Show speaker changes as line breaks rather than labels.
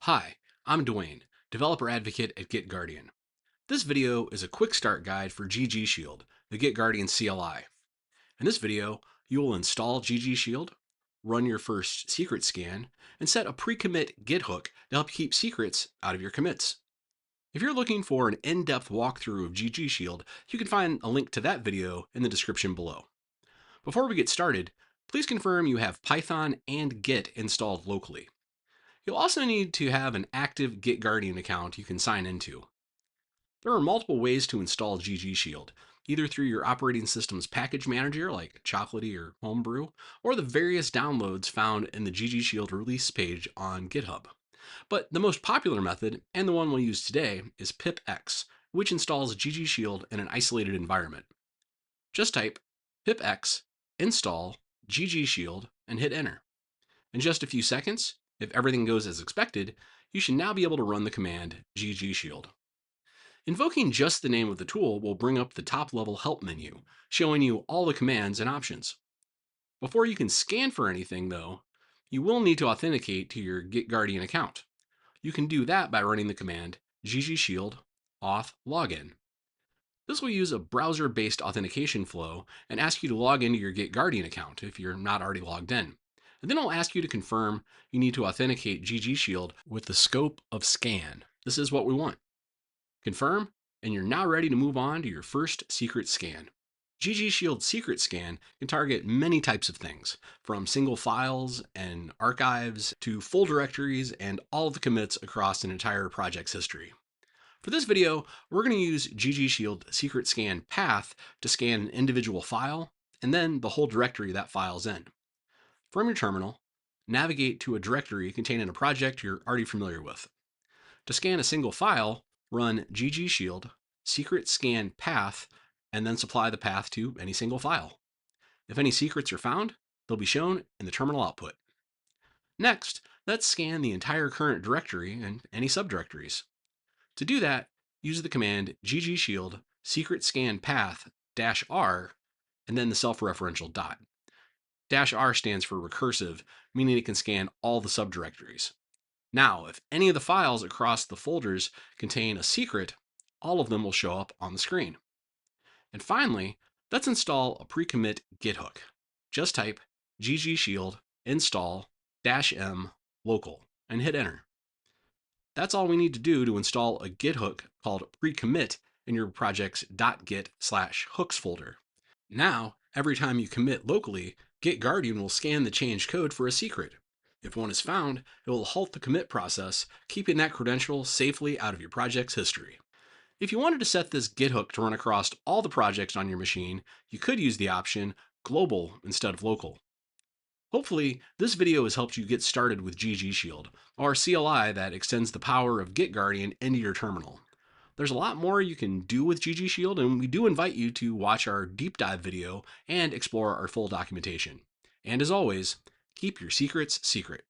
Hi, I'm Dwayne, developer advocate at GitGuardian. This video is a quick start guide for ggshield, the GitGuardian CLI. In this video, you will install ggshield, run your first secret scan, and set a pre-commit Git hook to help keep secrets out of your commits. If you're looking for an in-depth walkthrough of ggshield, you can find a link to that video in the description below. Before we get started, please confirm you have Python and Git installed locally. You'll also need to have an active GitGuardian account you can sign into. There are multiple ways to install ggshield, either through your operating system's package manager like Chocolatey or Homebrew, or the various downloads found in the ggshield release page on GitHub. But the most popular method, and the one we'll use today, is pipx, which installs ggshield in an isolated environment. Just type pipx install ggshield and hit enter. In just a few seconds, if everything goes as expected, you should now be able to run the command ggshield. Invoking just the name of the tool will bring up the top level help menu, showing you all the commands and options. Before you can scan for anything though, you will need to authenticate to your GitGuardian account. You can do that by running the command ggshield auth login. This will use a browser-based authentication flow and ask you to log into your GitGuardian account if you're not already logged in. And then it'll ask you to confirm you need to authenticate ggshield with the scope of scan. This is what we want. Confirm, and you're now ready to move on to your first secret scan. ggshield secret scan can target many types of things, from single files and archives to full directories and all of the commits across an entire project's history. For this video, we're going to use ggshield secret scan path to scan an individual file and then the whole directory that file's in. From your terminal, navigate to a directory containing a project you're already familiar with. To scan a single file, run ggshield secret scan path and then supply the path to any single file. If any secrets are found, they'll be shown in the terminal output. Next, let's scan the entire current directory and any subdirectories. To do that, use the command ggshield secret scan path -r and then the self-referential dot. -r stands for recursive, meaning it can scan all the subdirectories. Now, if any of the files across the folders contain a secret, all of them will show up on the screen. And finally, let's install a pre-commit Git hook. Just type ggshield install -m local and hit enter. That's all we need to do to install a Git hook called pre-commit in your project's .git/hooks folder. Now, every time you commit locally, GitGuardian will scan the changed code for a secret. If one is found, it will halt the commit process, keeping that credential safely out of your project's history. If you wanted to set this Git hook to run across all the projects on your machine, you could use the option global instead of local. Hopefully, this video has helped you get started with ggshield, our CLI that extends the power of GitGuardian into your terminal. There's a lot more you can do with ggshield, and we do invite you to watch our deep dive video and explore our full documentation. And as always, keep your secrets secret.